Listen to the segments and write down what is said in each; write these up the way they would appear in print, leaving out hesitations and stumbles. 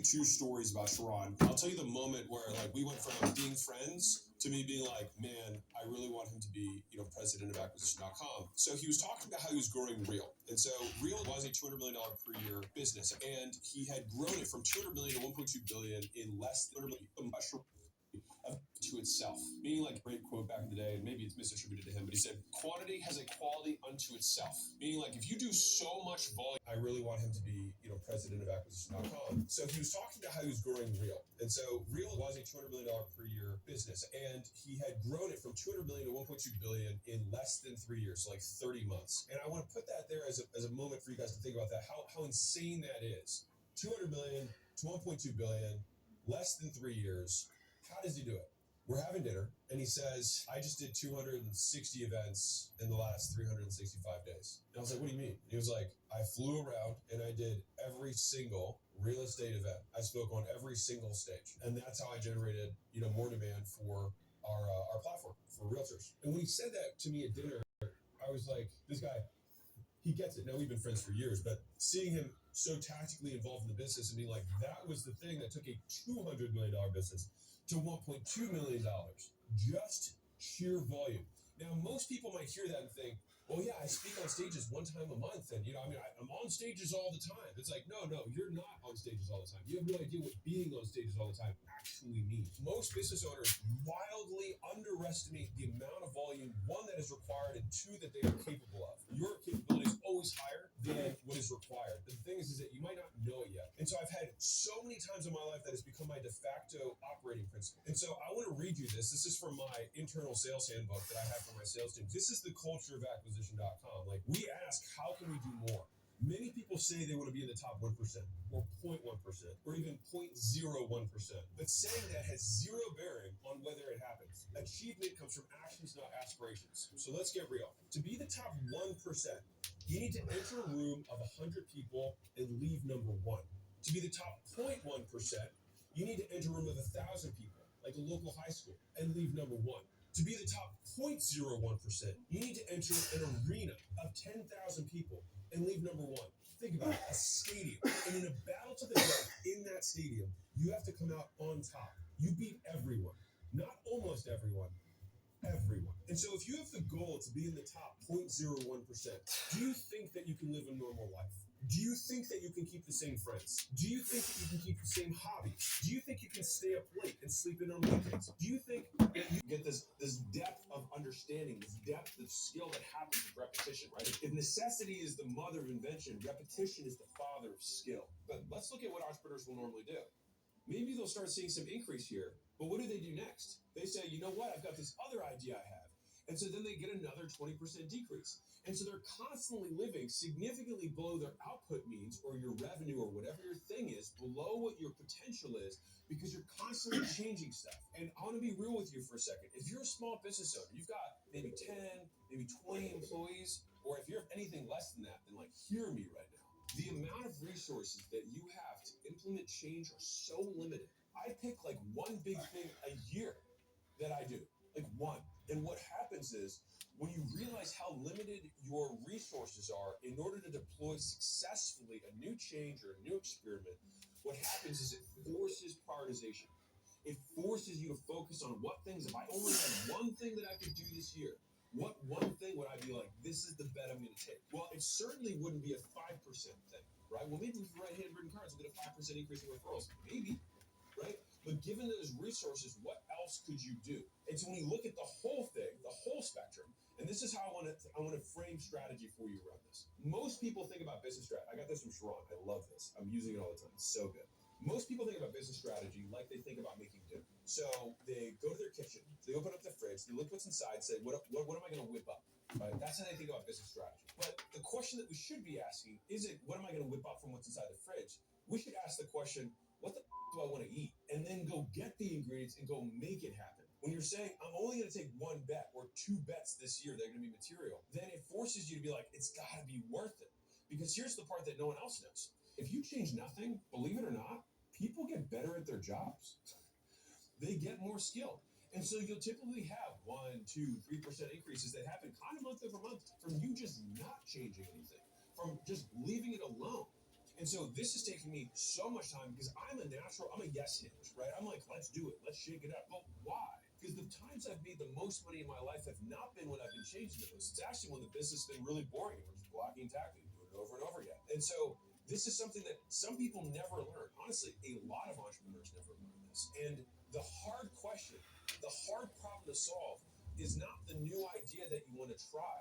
two stories about Sharon. I'll tell you the moment where like we went from being friends to me being like, man, I really want him to be, president of acquisition.com. So he was talking about how he was growing Real. And so Real was a $200 million per year business. And he had grown it from 200 million to 1.2 billion in less than 100 million. To itself, meaning like great quote back in the day, and maybe it's misattributed to him, but he said, quantity has a quality unto itself. Meaning like if you do so much volume, I really want him to be, president of acquisition.com. So he was talking about how he was growing Real. And so Real was a $200 million per year business. And he had grown it from 200 million to 1.2 billion in less than 3 years, so like 30 months. And I want to put that there as a moment for you guys to think about that, how insane that is. 200 million to 1.2 billion, less than 3 years. How does he do it? We're having dinner, and he says, I just did 260 events in the last 365 days. And I was like, what do you mean? He was like, I flew around, and I did every single real estate event. I spoke on every single stage. And that's how I generated, more demand for our platform, for realtors. And when he said that to me at dinner, I was like, this guy, he gets it. Now, we've been friends for years, but seeing him so tactically involved in the business and being like, that was the thing that took a $200 million business to $1.2 million, just sheer volume. Now, most people might hear that and think, well, yeah, I speak on stages one time a month, and, I'm on stages all the time. It's like, no, you're not on stages all the time. You have no idea what being on stages all the time actually means. Most business owners wildly underestimate the amount of volume, one, that is required, and two, that they are capable of. Your capability is always higher than what is required. The thing is that you might not know it yet. And so I've had so many times in my life that has become my de facto operating principle. And so I want to read you this. This is from my internal sales handbook that I have for my sales team. This is the culture of acquisition.com. Like, we ask, how can we do more? Many people say they want to be in the top 1% or 0.1% or even 0.01%. But saying that has zero bearing on whether it happens. Achievement comes from actions, not aspirations. So let's get real. To be the top 1%, you need to enter a room of 100 people and leave number one. To be the top 0.1%, you need to enter a room of 1,000 people, like a local high school, and leave number one. To be the top 0.01%, you need to enter an arena of 10,000 people and leave number one. Think about it, a stadium. And in a battle to the death in that stadium, you have to come out on top. You beat everyone, not almost everyone, everyone. And so if you have the goal to be in the top 0.01%, do you think that you can live a normal life? Do you think that you can keep the same friends? Do you think that you can keep the same hobbies? Do you think you can stay up late and sleep in on weekends? Do you think that you get this depth of understanding, this depth of skill that happens with repetition, right? If necessity is the mother of invention, repetition is the father of skill. But let's look at what entrepreneurs will normally do. Maybe they'll start seeing some increase here, but what do they do next? They say, you know what, I've got this other idea I have. And so then they get another 20% decrease. And so they're constantly living significantly below their output means or your revenue or whatever your thing is, below what your potential is, because you're constantly changing stuff. And I want to be real with you for a second. If you're a small business owner, you've got maybe 10, maybe 20 employees, or if you're anything less than that, then like hear me right now. The amount of resources that you have to implement change are so limited. I pick like one big thing a year that I do, like one. And what happens is when you realize how limited your resources are in order to deploy successfully a new change or a new experiment, what happens is it forces prioritization. It forces you to focus on what things, if I only had one thing that I could do this year, what one thing would I be like, this is the bet I'm going to take? Well, it certainly wouldn't be a 5% thing, right? Well, maybe with right-hand written cards, we'll get a 5% increase in referrals. Maybe, right? But given those resources, what else could you do? And so when you look at the whole thing, the whole spectrum, and this is how I want to frame strategy for you around this. Most people think about business strategy. I got this from Sharon. I love this. I'm using it all the time. It's so good. Most people think about business strategy like they think about making dinner. So they go to their kitchen, they open up the fridge, they look what's inside, say, what am I going to whip up? Right? That's how they think about business strategy. But the question that we should be asking isn't, what am I going to whip up from what's inside the fridge? We should ask the question, what the do I want to eat? And then go get the ingredients and go make it happen. When you're saying, I'm only going to take one bet or two bets this year that are going to be material, then it forces you to be like, it's got to be worth it. Because here's the part that no one else knows. If you change nothing, believe it or not, people get better at their jobs. They get more skilled. And so you'll typically have 1%, 2%, 3% increases that happen kind of month over month from you just not changing anything, from just leaving it alone. And so this is taking me so much time because I'm a yes hinge, right? I'm like, let's do it, let's shake it up. But why? Because the times I've made the most money in my life have not been when I've been changing the most. It's actually when the business has been really boring and we're just blocking and tackling, doing it over and over again. And so this is something that some people never learn. Honestly, a lot of entrepreneurs never learn this. And the hard question, the hard problem to solve is not the new idea that you want to try.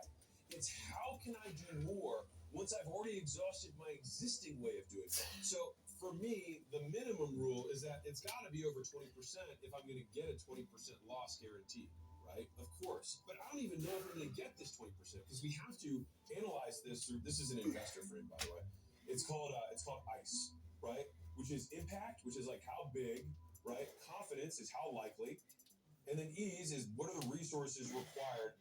It's how can I do more once I've already exhausted my existing way of doing it. So for me, the minimum rule is that it's got to be over 20% if I'm going to get a 20% loss guarantee, right? Of course. But I don't even know if I'm going to get this 20% because we have to analyze this through. This is an investor frame, by the way. It's called ICE, right? Which is impact, which is like how big, right? Confidence is how likely, and then ease is what are the resources required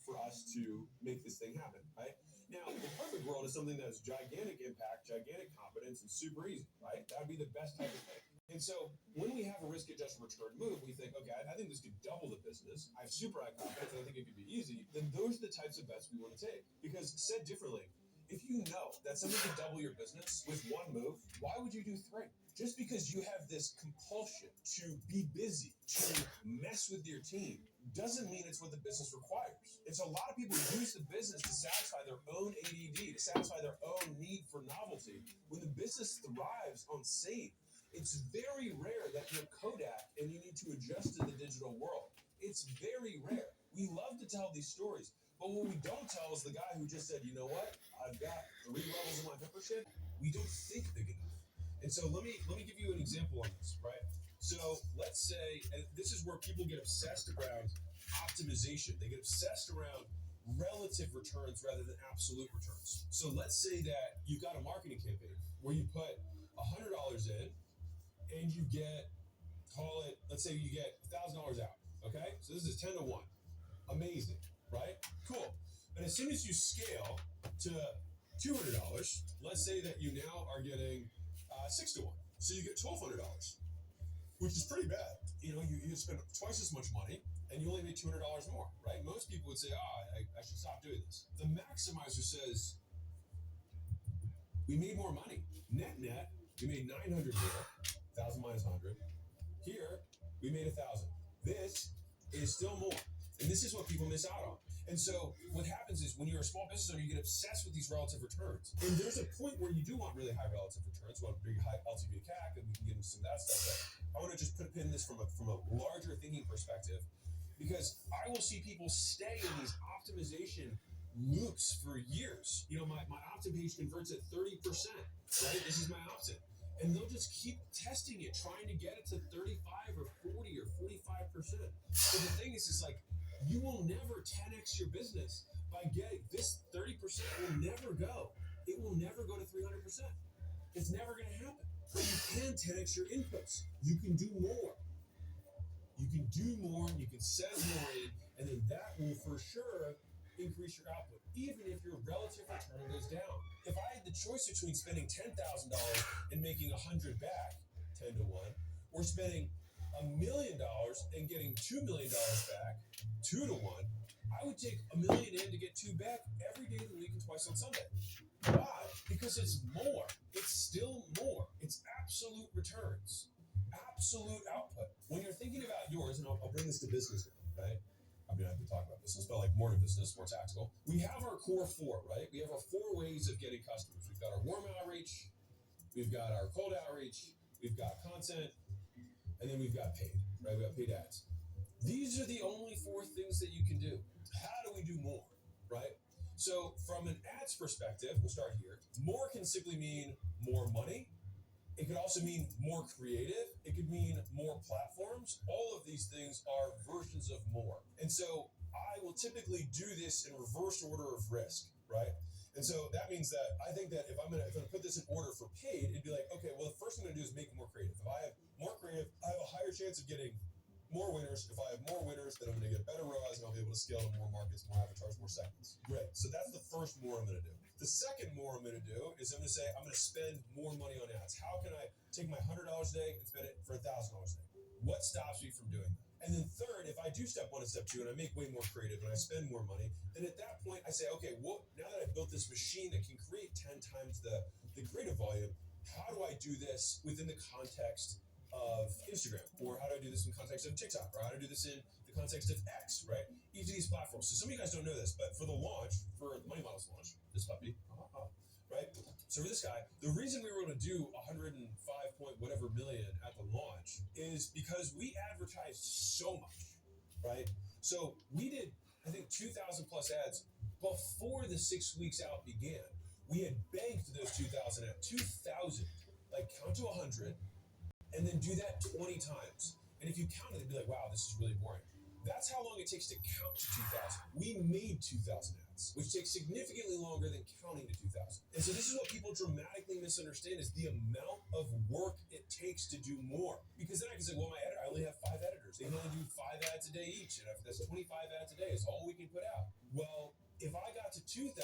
for us to make this thing happen, right? Now, the perfect world is something that's gigantic impact, gigantic competence, and super easy, right? That would be the best type of thing. And so when we have a risk-adjusted return move, we think, okay, I think this could double the business. I have super high confidence, and I think it could be easy. Then those are the types of bets we want to take. Because said differently, if you know that something could double your business with one move, why would you do three? Just because you have this compulsion to be busy, to mess with your team, doesn't mean it's what the business requires. And so a lot of people use the business to satisfy their own ADD, to satisfy their own need for novelty. When the business thrives on same, it's very rare that you're Kodak and you need to adjust to the digital world. It's very rare. We love to tell these stories, but what we don't tell is the guy who just said, you know what, I've got 3 levels of my membership. We don't think big enough. And so let me give you an example on this, right? So let's say, and this is where people get obsessed around optimization. They get obsessed around relative returns rather than absolute returns. So let's say that you've got a marketing campaign where you put $100 in and you get, call it, let's say you get $1,000 out. Okay, so this is 10 to 1. Amazing, right? Cool. But as soon as you scale to $200, let's say that you now are getting 6 to 1. So you get $1,200, which is pretty bad. You know, you spend twice as much money and you only make $200 more, right? Most people would say, I should stop doing this. The maximizer says, we made more money. Net, we made 900 more, 1,000 minus 100. Here, we made 1,000. This is still more. And this is what people miss out on. And so what happens is when you're a small business owner, you get obsessed with these relative returns. And there's a point where you do want really high relative returns, want big high LTV to CAC, and we can get into some of that stuff. But I want to just put a pin in this from a larger thinking perspective, because I will see people stay in these optimization loops for years. You know, my opt-in page converts at 30%, right? This is my opt-in. And they'll just keep testing it, trying to get it to 35 or 40 or 45%. So the thing is like, you will never 10x your business by getting this 30% will never go. It will never go to 300%. It's never going to happen. But you can 10x your inputs. You can do more. You can do more, and you can send more in, and then that will for sure increase your output, even if your relative return goes down. If I had the choice between spending $10,000 and making 100 back, 10 to 1, or spending $1 million and getting $2 million back, 2 to 1, I would take $1 million in to get 2 back every day of the week and twice on Sunday. Why? Because it's more. It's still more. It's absolute returns, absolute output. When you're thinking about yours, and I'll bring this to business now, right? I mean, I have to talk about business, but like more to business, more tactical. We have our core 4, right? We have our 4 ways of getting customers. We've got our warm outreach, we've got our cold outreach, we've got content, and then we've got paid, right? We got paid ads. These are the only 4 things that you can do. How do we do more, right? So from an ads perspective, we'll start here. More can simply mean more money. It could also mean more creative. It could mean more platforms. All of these things are versions of more. And so I will typically do this in reverse order of risk, right? And so that means that I think that if I'm gonna put this in order for paid, it'd be like, okay, well, the first thing I'm gonna do is make it more creative. If I have more creative, I have a higher chance of getting more winners. If I have more winners, then I'm gonna get better ROAS and I'll be able to scale to more markets, more avatars, more segments. Great. So that's the first more I'm gonna do. The second more I'm gonna do is I'm gonna say I'm gonna spend more money on ads. How can I take my $100 a day and spend it for $1,000 a day? What stops me from doing that? And then third, if I do step one and step two and I make way more creative and I spend more money, then at that point I say, okay, well, now that I've built this machine that can create 10 times the creative volume, how do I do this within the context of Instagram? Or how do I do this in the context of TikTok? Or how do I do this in the context of X, right? Each of these platforms. So some of you guys don't know this, but for the Money Models launch, this puppy, right? So for this guy, the reason we were able to do 105 point whatever million at the launch is because we advertised so much, right? So we did, I think, 2,000 plus ads before the 6 weeks out began. We had banked those 2,000 at 2,000, like count to 100, and then do that 20 times. And if you count it, it'd be like, wow, this is really boring. That's how long it takes to count to 2,000. We made 2,000 ads, which takes significantly longer than counting to 2,000. And so this is what people dramatically misunderstand is the amount of work it takes to do more. Because then I can say, well, I only have 5 editors. They can only do 5 ads a day each. And if that's 25 ads a day is all we can put out. Well, if I got to 2,000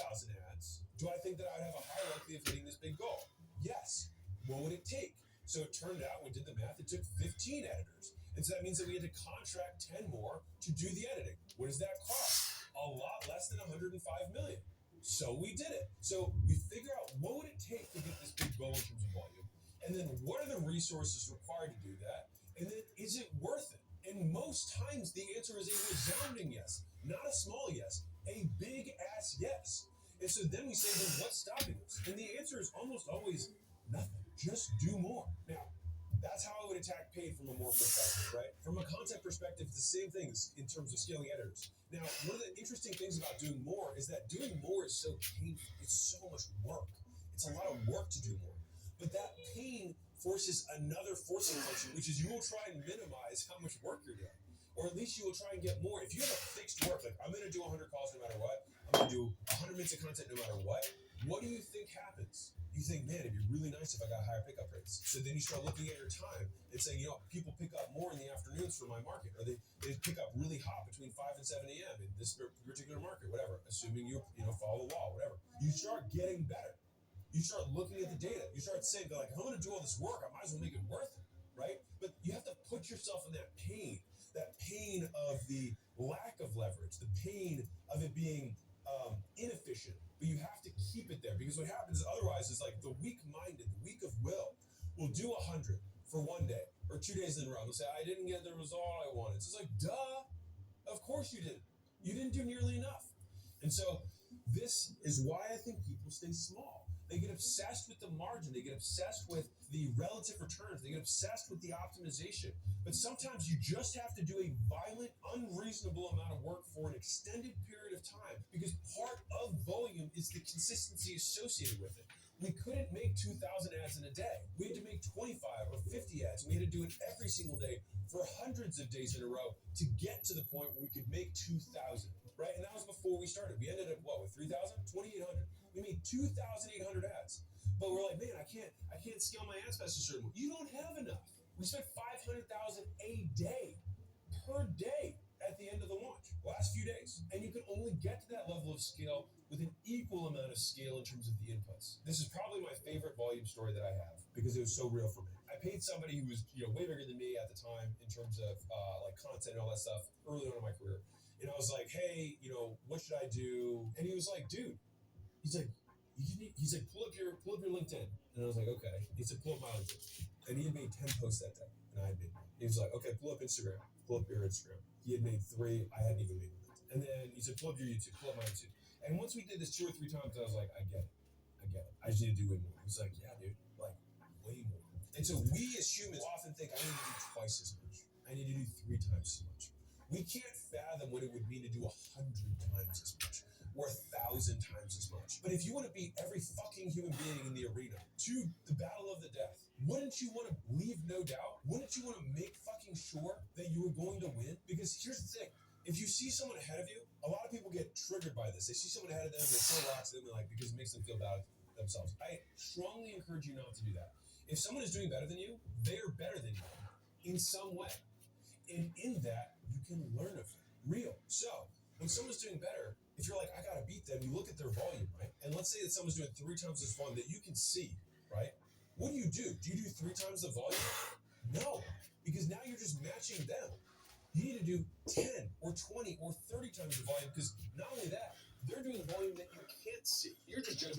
ads, do I think that I'd have a higher likelihood of hitting this big goal? Yes. What would it take? So it turned out, we did the math, it took 15 editors. And so that means that we had to contract 10 more to do the editing. What does that cost? A lot less than 105 million. So we did it. So we figure out what would it take to get this big goal in terms of volume? And then what are the resources required to do that? And then is it worth it? And most times the answer is a resounding yes. Not a small yes, a big ass yes. And so then we say, then what's stopping us? And the answer is almost always nothing. Just do more. Now, that's how I would attack paid from a more perspective, right? From a content perspective, it's the same thing in terms of scaling editors. Now, one of the interesting things about doing more is that doing more is so painful. It's so much work. It's a lot of work to do more. But that pain forces another forcing function, which is you will try and minimize how much work you're doing. Or at least you will try and get more. If you have a fixed work, like I'm going to do 100 calls no matter what, I'm going to do 100 minutes of content no matter what do you think happens? You think, man, it'd be really nice if I got higher pickup rates. So then you start looking at your time and saying, people pick up more in the afternoons for my market, or they pick up really hot between 5 and 7 a.m. in this particular market, whatever, assuming you follow the law, whatever. You start getting better. You start looking at the data. You start saying, like, if I'm going to do all this work, I might as well make it worth it, right? But you have to put yourself in that pain of the lack of leverage, the pain of it being inefficient, but you have to keep it there because what happens otherwise is like the weak-minded, the weak of will do 100 for one day or 2 days in a row. They'll say, I didn't get the result I wanted. So it's like, duh, of course you didn't. You didn't do nearly enough. And so this is why I think people stay small. They get obsessed with the margin. They get obsessed with the relative returns. They get obsessed with the optimization. But sometimes you just have to do a violent, unreasonable amount of work for an extended period of time because part of volume is the consistency associated with it. We couldn't make 2,000 ads in a day. We had to make 25 or 50 ads. We had to do it every single day for hundreds of days in a row to get to the point where we could make 2,000, right? And that was before we started. We ended up, with 3,000? 2,800. We made 2,800 ads. But we're like, man, I can't scale my ads past a certain point. You don't have enough. We spent 500,000 a day, per day, at the end of the launch, last few days. And you can only get to that level of scale with an equal amount of scale in terms of the inputs. This is probably my favorite volume story that I have because it was so real for me. I paid somebody who was way bigger than me at the time in terms of like content and all that stuff early on in my career. And I was like, hey, what should I do? And he was like, dude, he's like, pull up your LinkedIn. And I was like, okay. He said, pull up my LinkedIn. And he had made 10 posts that day. And I had made 1. He was like, okay, pull up Instagram. Pull up your Instagram. He had made 3. I hadn't even made 1. And then he said, pull up your YouTube. Pull up my YouTube. And once we did this 2 or 3 times, I was like, I get it. I just need to do way more. He's like, yeah, dude, like way more. And so we as humans often think I need to do twice as much. I need to do 3 times as much. We can't fathom what it would mean to do 100 times as much. Or 1,000 times as much. But if you want to beat every fucking human being in the arena to the battle of the death, wouldn't you want to leave no doubt? Wouldn't you want to make fucking sure that you were going to win? Because here's the thing. If you see someone ahead of you, a lot of people get triggered by this. They see someone ahead of them, they throw rocks at them, because it makes them feel bad themselves. I strongly encourage you not to do that. If someone is doing better than you, they are better than you in some way. And in that, you can learn of them. Real. So, when someone's doing better, if you're like, I gotta beat them, you look at their volume, right? And let's say that someone's doing 3 times as volume that you can see, right? What do? Do you do 3 times the volume? No, because now you're just matching them. You need to do 10 or 20 or 30 times the volume because not only that, they're doing volume that you can't see. You're just judging.